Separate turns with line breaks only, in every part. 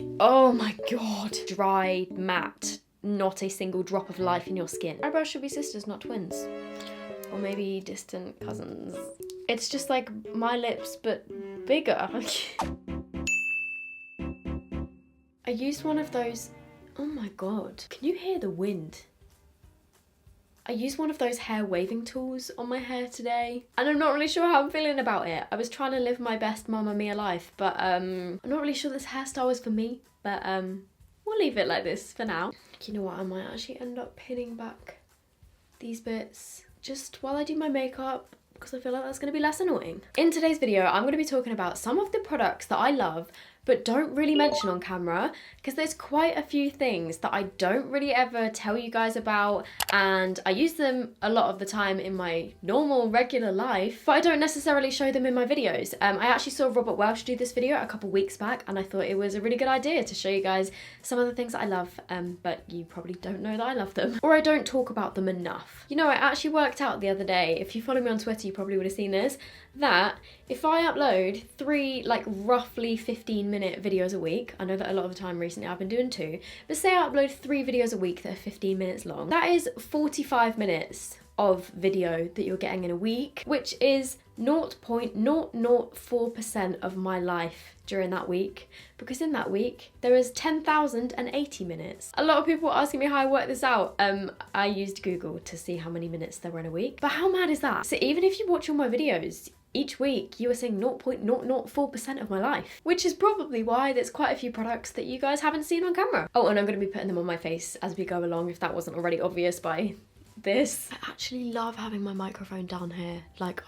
Oh my god. Dry, matte, not a single drop of life in your skin. Eyebrows should be sisters, not twins. Or maybe distant cousins. It's just like my lips, but bigger. I used one of those, oh my god. Can you hear the wind? I used one of those hair waving tools on my hair today, and I'm not really sure how I'm feeling about it. I was trying to live my best Mamma Mia life, but I'm not really sure this hairstyle was for me, but we'll leave it like this for now. You know what, I might actually end up pinning back these bits just while I do my makeup, because I feel like that's going to be less annoying. In today's video, I'm going to be talking about some of the products that I love but don't really mention on camera, because there's quite a few things that I don't really ever tell you guys about, and I use them a lot of the time in my normal regular life, but I don't necessarily show them in my videos. I actually saw Robert Welsh do this video a couple weeks back, and I thought it was a really good idea to show you guys some of the things that I love, but you probably don't know that I love them, or I don't talk about them enough. You know, I actually worked out the other day, if you follow me on Twitter you probably would have seen this, that if I upload 3 like roughly 15-minute videos a week, I know that a lot of the time recently I've been doing 2, but say I upload 3 videos a week that are 15 minutes long, that is 45 minutes of video that you're getting in a week, which is 0.004% of my life during that week, because in that week there is 10,080 minutes. A lot of people are asking me how I work this out. I used Google to see how many minutes there were in a week, but how mad is that? So even if you watch all my videos, each week you are seeing 0.004% of my life, which is probably why there's quite a few products that you guys haven't seen on camera. Oh, and I'm going to be putting them on my face as we go along, if that wasn't already obvious by this. I actually love having my microphone down here. Like,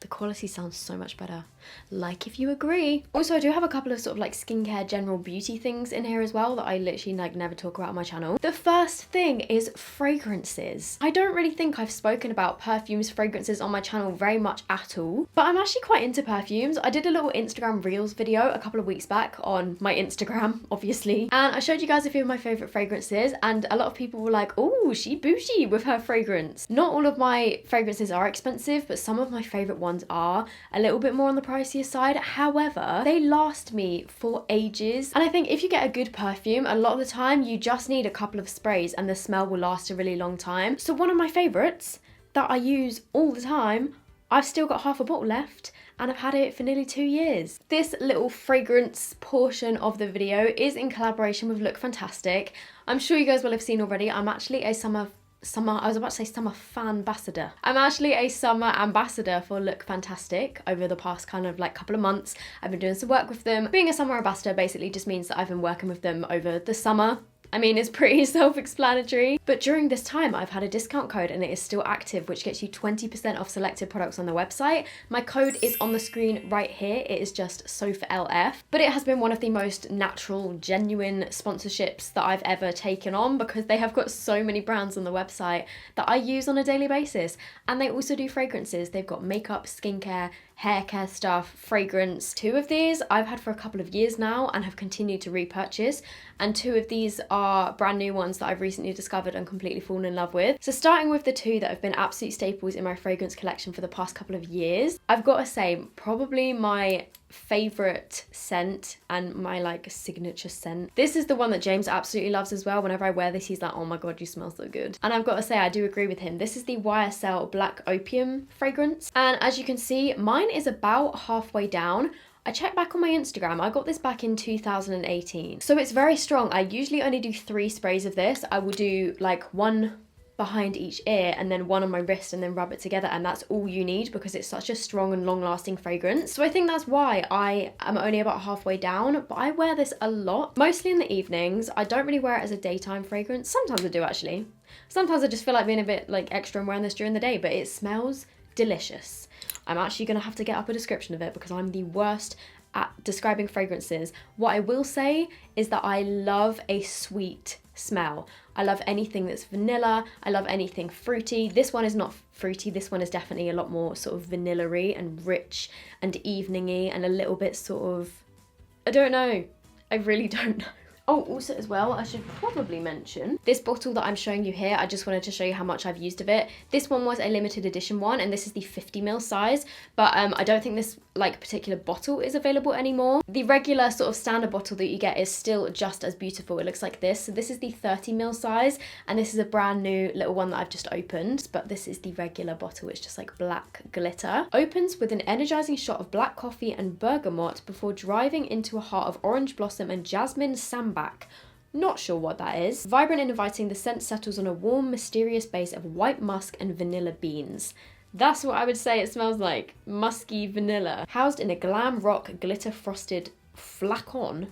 the quality sounds so much better. Like, if you agree. Also, I do have a couple of sort of like skincare general beauty things in here as well that I literally like never talk about on my channel. The first thing is fragrances. I don't really think I've spoken about perfumes, fragrances on my channel very much at all, but I'm actually quite into perfumes. I did a little Instagram Reels video a couple of weeks back on my Instagram, obviously, and I showed you guys a few of my favorite fragrances, and a lot of people were like, oh, she bougie with her fragrance. Not all of my fragrances are expensive, but some of my favorite ones are a little bit more on the pricier side. However, they last me for ages, and I think if you get a good perfume, a lot of the time you just need a couple of sprays and the smell will last a really long time. So one of my favorites that I use all the time, I've still got half a bottle left, and I've had it for nearly 2 years. This little fragrance portion of the video is in collaboration with Look Fantastic. I'm sure you guys will have seen already, I'm actually a summer fan ambassador. I'm actually a summer ambassador for Look Fantastic over the past kind of like couple of months. I've been doing some work with them. Being a summer ambassador basically just means that I've been working with them over the summer. I mean, it's pretty self-explanatory, but during this time I've had a discount code and it is still active, which gets you 20% off selected products on the website. My code is on the screen right here. It is just SOFLF, but it has been one of the most natural, genuine sponsorships that I've ever taken on, because they have got so many brands on the website that I use on a daily basis, and they also do fragrances. They've got makeup, skincare, hair care stuff, fragrance. 2 of these I've had for a couple of years now and have continued to repurchase, and 2 of these are brand new ones that I've recently discovered and completely fallen in love with. So starting with the 2 that have been absolute staples in my fragrance collection for the past couple of years, I've got to say probably my favorite scent and my like signature scent. This is the one that James absolutely loves as well. Whenever I wear this, he's like, oh my god, you smell so good. And I've got to say, I do agree with him. This is the YSL Black Opium fragrance, and as you can see, mine is about halfway down. I checked back on my Instagram, I got this back in 2018, so it's very strong. I usually only do 3 sprays of this. I will do like 1 behind each ear and then 1 on my wrist and then rub it together, and that's all you need because it's such a strong and long-lasting fragrance. So I think that's why I am only about halfway down, but I wear this a lot, mostly in the evenings. I don't really wear it as a daytime fragrance. Sometimes I do actually. Sometimes I just feel like being a bit like extra and wearing this during the day, but it smells delicious. I'm actually gonna have to get up a description of it because I'm the worst at describing fragrances. What I will say is that I love a sweet smell. I love anything that's vanilla. I love anything fruity. This one is not fruity. This one is definitely a lot more sort of vanilla-y and rich and evening-y and a little bit sort of, I don't know. I really don't know. Oh, also as well, I should probably mention this bottle that I'm showing you here. I just wanted to show you how much I've used of it. This one was a limited edition one, and this is the 50ml size, but I don't think this like particular bottle is available anymore. The regular sort of standard bottle that you get is still just as beautiful. It looks like this. So this is the 30ml size, and this is a brand new little one that I've just opened, but this is the regular bottle. It's just like black glitter. Opens with an energizing shot of black coffee and bergamot before driving into a heart of orange blossom and jasmine sambac. Not sure what that is. Vibrant and inviting, the scent settles on a warm, mysterious base of white musk and vanilla beans. That's what I would say it smells like. Musky vanilla. Housed in a glam rock glitter frosted flacon.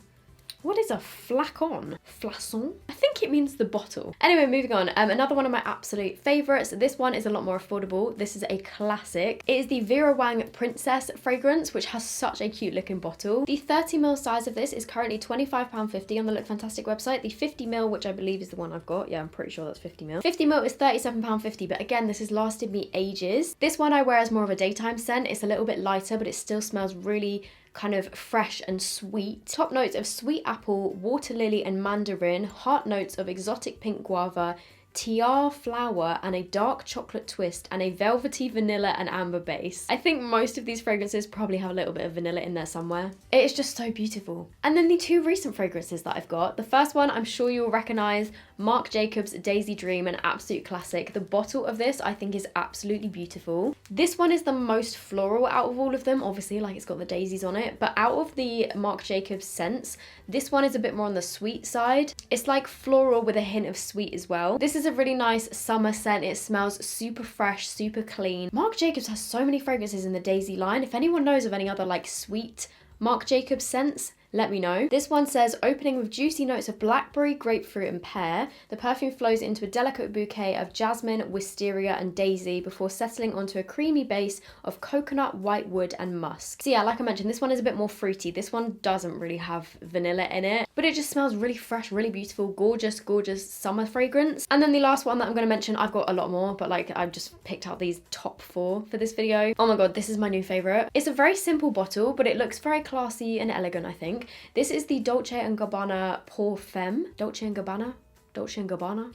What is a flacon? Flasson? I think it means the bottle. Anyway, moving on. Another one of my absolute favourites. This one is a lot more affordable. This is a classic. It is the Vera Wang Princess fragrance, which has such a cute looking bottle. The 30ml size of this is currently £25.50 on the Look Fantastic website. The 50ml, which I believe is the one I've got. Yeah, I'm pretty sure that's 50ml. 50ml is £37.50, but again, this has lasted me ages. This one I wear as more of a daytime scent. It's a little bit lighter, but it still smells really kind of fresh and sweet. Top notes of sweet apple, water lily and mandarin, heart notes of exotic pink guava, tiare flower and a dark chocolate twist, and a velvety vanilla and amber base. I think most of these fragrances probably have a little bit of vanilla in there somewhere. It is just so beautiful. And then the two recent fragrances that I've got. The first one I'm sure you'll recognise, Marc Jacobs Daisy Dream, an absolute classic. The bottle of this I think is absolutely beautiful. This one is the most floral out of all of them, obviously, like it's got the daisies on it, but out of the Marc Jacobs scents, this one is a bit more on the sweet side. It's like floral with a hint of sweet as well. This is a really nice summer scent. It smells super fresh, super clean. Marc Jacobs has so many fragrances in the Daisy line. If anyone knows of any other like sweet Marc Jacobs scents, let me know. This one says, opening with juicy notes of blackberry, grapefruit and pear, the perfume flows into a delicate bouquet of jasmine, wisteria and daisy before settling onto a creamy base of coconut, whitewood and musk. So yeah, like I mentioned, this one is a bit more fruity. This one doesn't really have vanilla in it, but it just smells really fresh, really beautiful, gorgeous, gorgeous summer fragrance. And then the last one that I'm going to mention, I've got a lot more, but like I've just picked out these top 4 for this video. Oh my god, this is my new favourite. It's a very simple bottle, but it looks very classy and elegant, I think. This is the Dolce & Gabbana Pour Femme. Dolce & Gabbana? Dolce & Gabbana?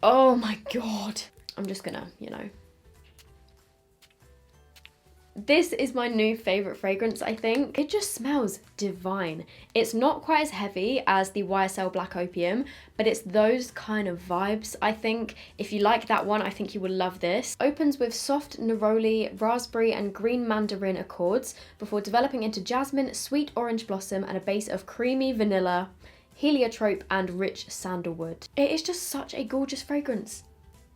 Oh my god. I'm just gonna, you know. This is my new favourite fragrance, I think. It just smells divine. It's not quite as heavy as the YSL Black Opium, but it's those kind of vibes, I think. If you like that one, I think you will love this. Opens with soft neroli, raspberry and green mandarin accords before developing into jasmine, sweet orange blossom and a base of creamy vanilla, heliotrope and rich sandalwood. It is just such a gorgeous fragrance.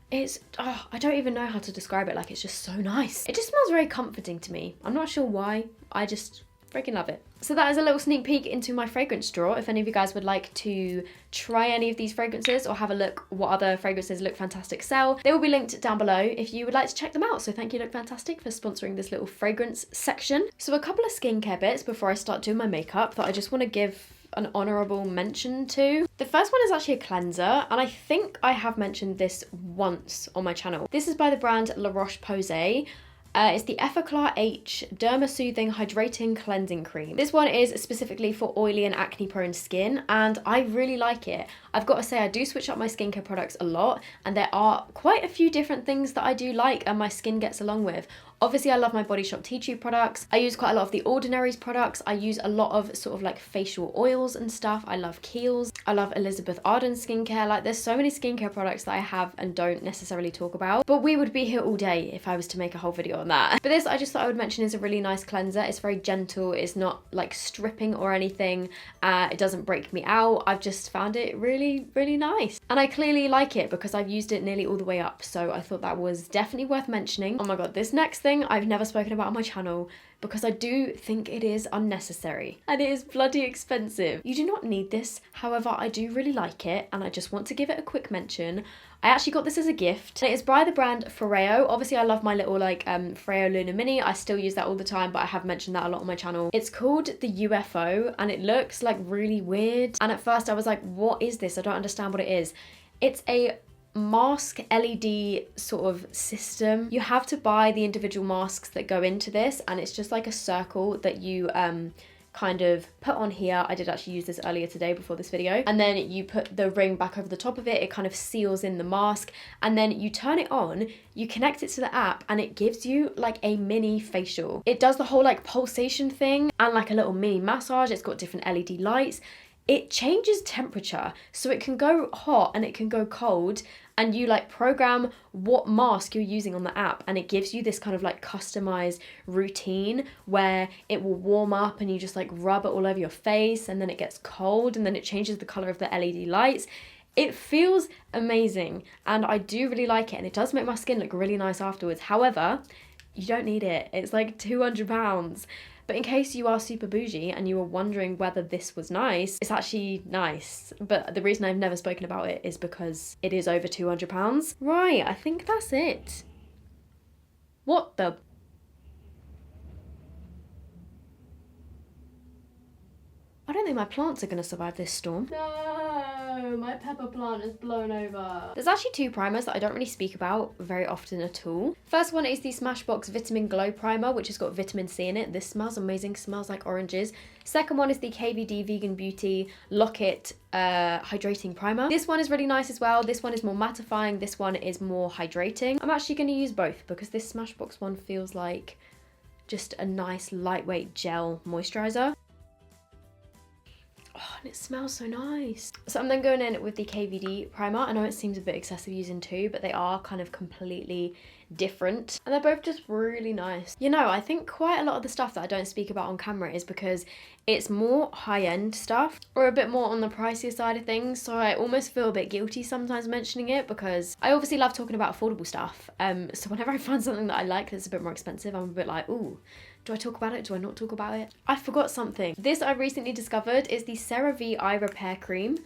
It's, oh, I don't even know how to describe it, like it's just so nice. It just smells very comforting to me. I'm not sure why, I just freaking love it. So that is a little sneak peek into my fragrance drawer. If any of you guys would like to try any of these fragrances or have a look what other fragrances Look Fantastic sell, they will be linked down below if you would like to check them out. So thank you Look Fantastic for sponsoring this little fragrance section. So a couple of skincare bits before I start doing my makeup that I just want to give an honourable mention to. The first one is actually a cleanser, and I think I have mentioned this once on my channel. This is by the brand Roche Posay. It's the Effaclar H Derma Soothing Hydrating Cleansing Cream. This one is specifically for oily and acne prone skin, and I really like it. I've got to say, I do switch up my skincare products a lot, and there are quite a few different things that I do like and my skin gets along with. Obviously, I love my Body Shop Tea Tree products. I use quite a lot of The Ordinary's products. I use a lot of sort of like facial oils and stuff. I love Kiehl's. I love Elizabeth Arden skincare. Like there's so many skincare products that I have and don't necessarily talk about. But we would be here all day if I was to make a whole video on that. But this I just thought I would mention is a really nice cleanser. It's very gentle. It's not like stripping or anything. It doesn't break me out. I've just found it really, really nice. And I clearly like it because I've used it nearly all the way up. So I thought that was definitely worth mentioning. Oh my god, this next thing I've never spoken about on my channel because I do think it is unnecessary and it is bloody expensive. You do not need this, however I do really like it and I just want to give it a quick mention. I actually got this as a gift. It is by the brand Foreo. Obviously I love my little like Foreo Luna Mini. I still use that all the time, but I have mentioned that a lot on my channel. It's called the UFO and it looks like really weird, and at first I was like, what is this? I don't understand what it is. It's a mask LED sort of system. You have to buy the individual masks that go into this, and it's just like a circle that you kind of put on here. I did actually use this earlier today before this video. And then you put the ring back over the top of it. It kind of seals in the mask. And then you turn it on, you connect it to the app, and it gives you like a mini facial. It does the whole like pulsation thing and like a little mini massage. It's got different LED lights. It changes temperature, so it can go hot and it can go cold, and you like program what mask you're using on the app, and it gives you this kind of like customized routine where it will warm up and you just like rub it all over your face, and then it gets cold and then it changes the color of the LED lights. It feels amazing and I do really like it, and it does make my skin look really nice afterwards. However, you don't need it. It's like £200. But in case you are super bougie and you were wondering whether this was nice, it's actually nice. But the reason I've never spoken about it is because it is over £200. Right, I think that's it. What the... I don't think my plants are going to survive this storm. No, my pepper plant is blown over. There's actually two primers that I don't really speak about very often at all. First one is the Smashbox Vitamin Glow Primer, which has got vitamin C in it. This smells amazing, smells like oranges. Second one is the KVD Vegan Beauty Lock-It Hydrating Primer. This one is really nice as well. This one is more mattifying. This one is more hydrating. I'm actually going to use both because this Smashbox one feels like just a nice lightweight gel moisturizer. Oh, and it smells so nice. So I'm then going in with the KVD primer. I know it seems a bit excessive using two, but they are kind of completely different. And they're both just really nice. You know, I think quite a lot of the stuff that I don't speak about on camera is because it's more high-end stuff or a bit more on the pricier side of things. So I almost feel a bit guilty sometimes mentioning it because I obviously love talking about affordable stuff. So whenever I find something that I like that's a bit more expensive, I'm a bit like, ooh, do I talk about it? Do I not talk about it? I forgot something. This I recently discovered is the CeraVe Eye Repair Cream.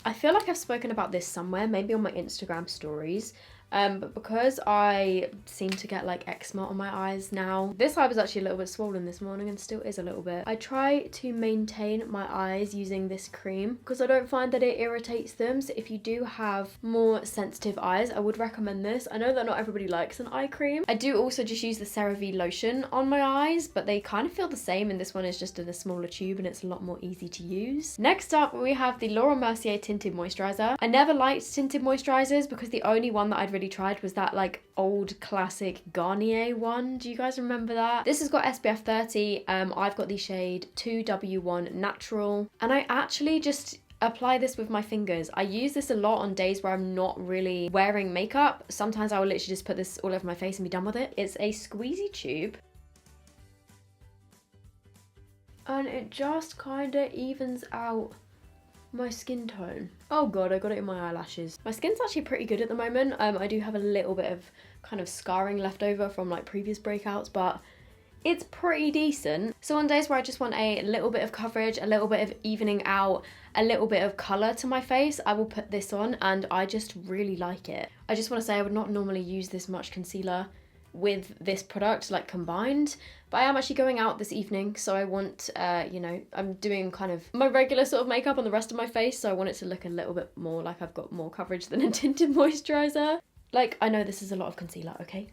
I feel like I've spoken about this somewhere, maybe on my Instagram stories. But because I seem to get like eczema on my eyes now, this eye was actually a little bit swollen this morning and still is a little bit. I try to maintain my eyes using this cream because I don't find that it irritates them. So if you do have more sensitive eyes, I would recommend this. I know that not everybody likes an eye cream. I do also just use the CeraVe lotion on my eyes, but they kind of feel the same, and this one is just in a smaller tube and it's a lot more easy to use. Next up, we have the Laura Mercier Tinted Moisturizer. I never liked tinted moisturizers because the only one that I'd really tried was that like old classic Garnier one. Do you guys remember that? This has got SPF 30. I've got the shade 2W1 Natural, and I actually just apply this with my fingers. I use this a lot on days where I'm not really wearing makeup. Sometimes I will literally just put this all over my face and be done with it. It's a squeezy tube and it just kind of evens out my skin tone. Oh god, I got it in my eyelashes. My skin's actually pretty good at the moment. I do have a little bit of kind of scarring left over from like previous breakouts, but it's pretty decent. So on days where I just want a little bit of coverage, a little bit of evening out, a little bit of colour to my face, I will put this on and I just really like it. I just want to say I would not normally use this much concealer with this product like combined, but I am actually going out this evening, so I want you know, I'm doing kind of my regular sort of makeup on the rest of my face, so I want it to look a little bit more like I've got more coverage than a tinted moisturizer. Like, I know this is a lot of concealer, okay?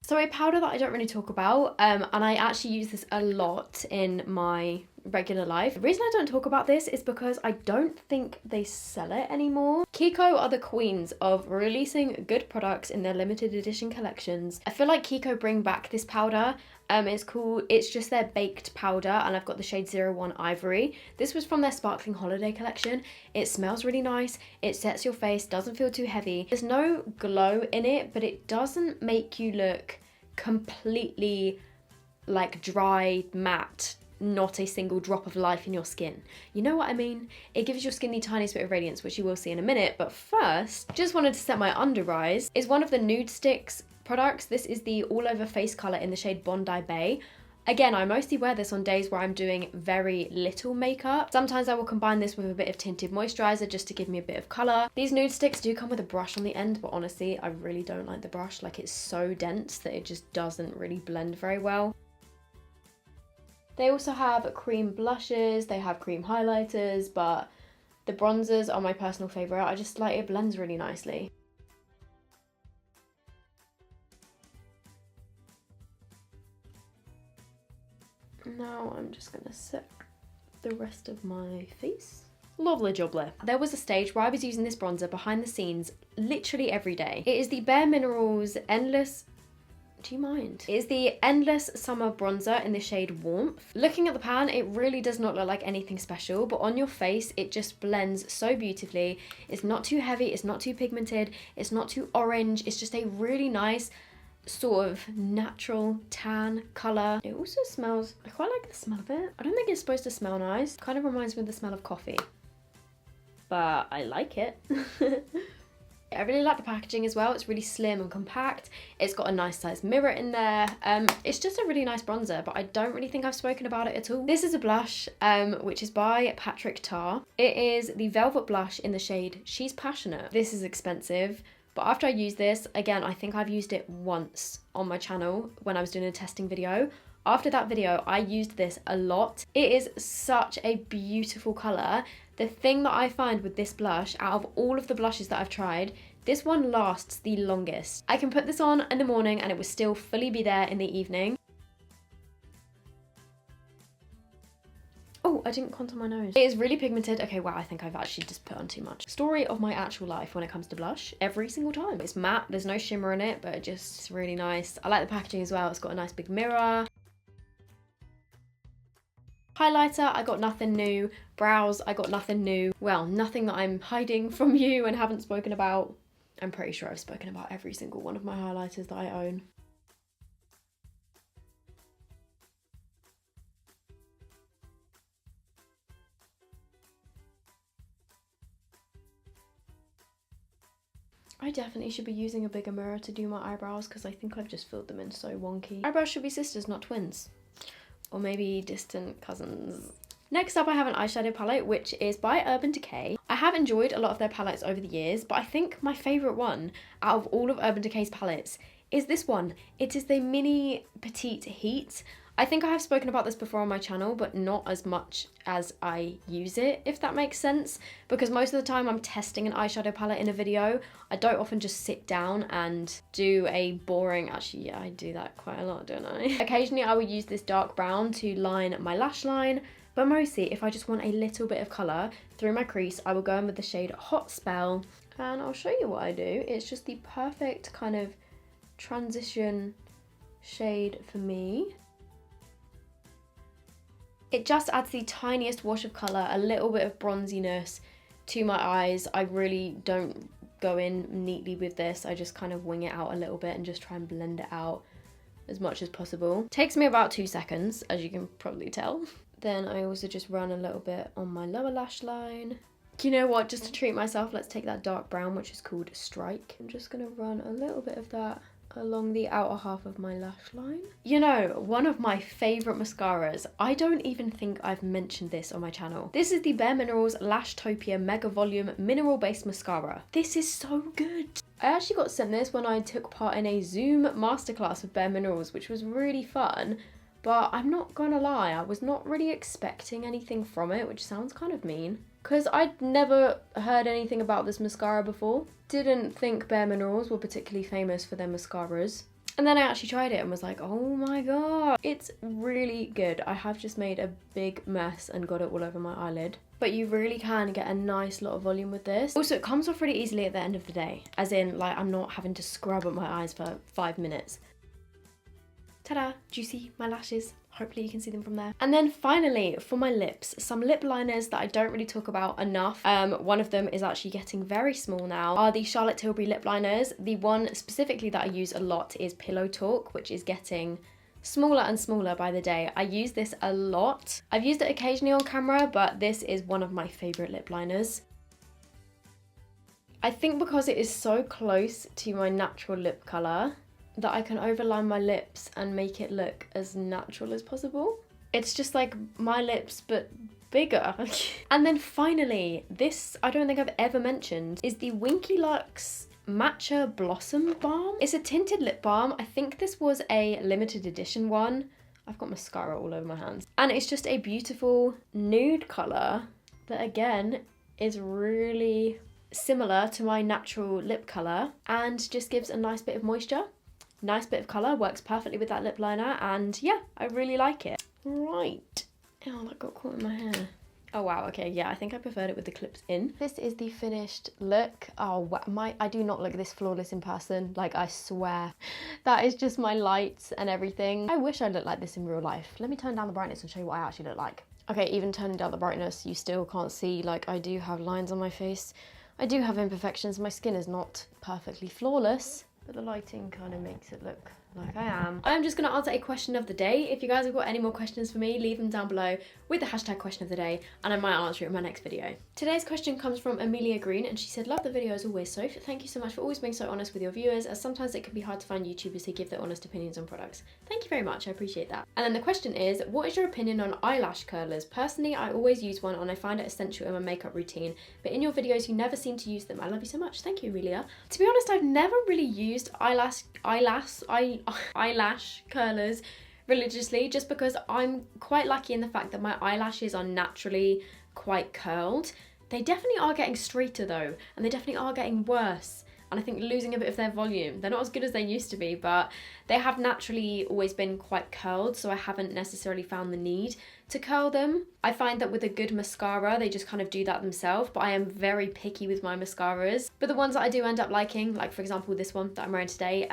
So a powder that I don't really talk about, and I actually use this a lot in my regular life. The reason I don't talk about this is because I don't think they sell it anymore. Kiko are the queens of releasing good products in their limited edition collections. I feel like Kiko bring back this powder. It's just their baked powder, and I've got the shade 01 Ivory. This was from their Sparkling Holiday collection. It smells really nice, it sets your face, doesn't feel too heavy. There's no glow in it, but it doesn't make you look completely like dry, matte, not a single drop of life in your skin. You know what I mean? It gives your skin the tiniest bit of radiance, which you will see in a minute, but first, just wanted to set my under eyes. Is one of the Nude Sticks products. This is the all over face colour in the shade Bondi Bay. Again, I mostly wear this on days where I'm doing very little makeup. Sometimes I will combine this with a bit of tinted moisturiser just to give me a bit of colour. These nude sticks do come with a brush on the end, but honestly, I really don't like the brush. Like, it's so dense that it just doesn't really blend very well. They also have cream blushes, they have cream highlighters, but the bronzers are my personal favourite. I just like it blends really nicely. Now I'm just gonna set the rest of my face. Lovely jubbly. There was a stage where I was using this bronzer behind the scenes literally every day. It is the Bare Minerals Endless... Do you mind? It is the Endless Summer Bronzer in the shade Warmth. Looking at the pan, it really does not look like anything special, but on your face, it just blends so beautifully. It's not too heavy, it's not too pigmented, it's not too orange. It's just a really nice sort of natural tan colour. It also smells, I quite like the smell of it. I don't think it's supposed to smell nice. Kind of reminds me of the smell of coffee, but I like it. I really like the packaging as well. It's really slim and compact. It's got a nice size mirror in there. It's just a really nice bronzer, but I don't really think I've spoken about it at all. This is a blush, which is by Patrick Tar. It is the Velvet Blush in the shade She's Passionate. This is expensive, but after I use this, again, I think I've used it once on my channel when I was doing a testing video. After that video, I used this a lot. It is such a beautiful colour. The thing that I find with this blush, out of all of the blushes that I've tried, this one lasts the longest. I can put this on in the morning and it will still fully be there in the evening. Oh, I didn't contour my nose. It is really pigmented. Okay, wow, I think I've actually just put on too much. Story of my actual life when it comes to blush, every single time. It's matte, there's no shimmer in it, but it just really nice. I like the packaging as well. It's got a nice big mirror. Highlighter, I got nothing new. Brows, I got nothing new. Well, nothing that I'm hiding from you and haven't spoken about. I'm pretty sure I've spoken about every single one of my highlighters that I own. I definitely should be using a bigger mirror to do my eyebrows because I think I've just filled them in so wonky. Eyebrows should be sisters, not twins. Or maybe distant cousins. Next up, I have an eyeshadow palette, which is by Urban Decay. I have enjoyed a lot of their palettes over the years, but I think my favourite one out of all of Urban Decay's palettes is this one. It is the Mini Petite Heat. I think I have spoken about this before on my channel, but not as much as I use it, if that makes sense. Because most of the time I'm testing an eyeshadow palette in a video, I don't often just sit down and do a boring, actually, yeah, I do that quite a lot, don't I? Occasionally I will use this dark brown to line my lash line, but mostly if I just want a little bit of colour through my crease, I will go in with the shade Hot Spell, and I'll show you what I do. It's just the perfect kind of transition shade for me. It just adds the tiniest wash of colour, a little bit of bronziness to my eyes. I really don't go in neatly with this. I just kind of wing it out a little bit and just try and blend it out as much as possible. Takes me about 2 seconds, as you can probably tell. Then I also just run a little bit on my lower lash line. You know what, just to treat myself, let's take that dark brown, which is called Strike. I'm just gonna run a little bit of that along the outer half of my lash line. You know, one of my favourite mascaras, I don't even think I've mentioned this on my channel. This is the Bare Minerals Lashtopia Mega Volume Mineral Based Mascara. This is so good. I actually got sent this when I took part in a Zoom masterclass with Bare Minerals, which was really fun. But I'm not gonna lie, I was not really expecting anything from it, which sounds kind of mean. Because I'd never heard anything about this mascara before. Didn't think Bare Minerals were particularly famous for their mascaras. And then I actually tried it and was like, oh my god, it's really good. I have just made a big mess and got it all over my eyelid. But you really can get a nice lot of volume with this. Also, it comes off really easily at the end of the day. As in, like, I'm not having to scrub at my eyes for 5 minutes. Ta-da! Do you see my lashes? Hopefully you can see them from there. And then finally, for my lips, some lip liners that I don't really talk about enough. One of them is actually getting very small now, are the Charlotte Tilbury lip liners. The one specifically that I use a lot is Pillow Talk, which is getting smaller and smaller by the day. I use this a lot. I've used it occasionally on camera, but this is one of my favourite lip liners. I think because it is so close to my natural lip colour, that I can overline my lips and make it look as natural as possible. It's just like my lips, but bigger. And then finally, this I don't think I've ever mentioned, is the Winky Lux Matcha Blossom Balm. It's a tinted lip balm. I think this was a limited edition one. I've got mascara all over my hands. And it's just a beautiful nude colour that again is really similar to my natural lip colour and just gives a nice bit of moisture. Nice bit of colour, works perfectly with that lip liner, and yeah, I really like it. Right. Oh, that got caught in my hair. Oh wow, okay, yeah, I think I preferred it with the clips in. This is the finished look. Oh, I do not look this flawless in person, like I swear. That is just my lights and everything. I wish I looked like this in real life. Let me turn down the brightness and show you what I actually look like. Okay, even turning down the brightness, you still can't see, like I do have lines on my face. I do have imperfections, my skin is not perfectly flawless, but the lighting kind of makes it look like I am. I'm just going to answer a question of the day. If you guys have got any more questions for me, leave them down below with the hashtag question of the day, and I might answer it in my next video. Today's question comes from Amelia Green, and she said, love the video as always, Soph. Thank you so much for always being so honest with your viewers, as sometimes it can be hard to find YouTubers who give their honest opinions on products. Thank you very much, I appreciate that. And then the question is, what is your opinion on eyelash curlers? Personally, I always use one and I find it essential in my makeup routine, but in your videos you never seem to use them. I love you so much. Thank you, Amelia. To be honest, I've never really used eyelash curlers religiously, just because I'm quite lucky in the fact that my eyelashes are naturally quite curled. They definitely are getting straighter though, and they definitely are getting worse, and I think losing a bit of their volume. They're not as good as they used to be, but they have naturally always been quite curled, so I haven't necessarily found the need to curl them. I find that with a good mascara, they just kind of do that themselves, but I am very picky with my mascaras. But the ones that I do end up liking, like for example this one that I'm wearing today,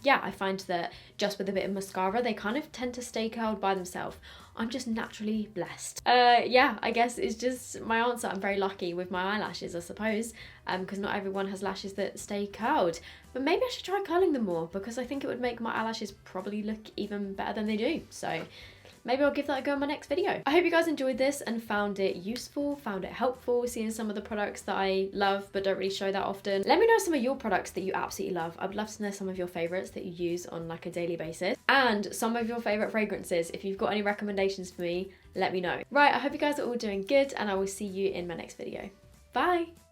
yeah, I find that just with a bit of mascara, they kind of tend to stay curled by themselves. I'm just naturally blessed. Yeah, I guess it's just my answer. I'm very lucky with my eyelashes, I suppose, because not everyone has lashes that stay curled. But maybe I should try curling them more, because I think it would make my eyelashes probably look even better than they do. So maybe I'll give that a go in my next video. I hope you guys enjoyed this and found it useful, found it helpful, seeing some of the products that I love but don't really show that often. Let me know some of your products that you absolutely love. I'd love to know some of your favorites that you use on like a daily basis, and some of your favorite fragrances. If you've got any recommendations for me, let me know. Right, I hope you guys are all doing good, and I will see you in my next video. Bye!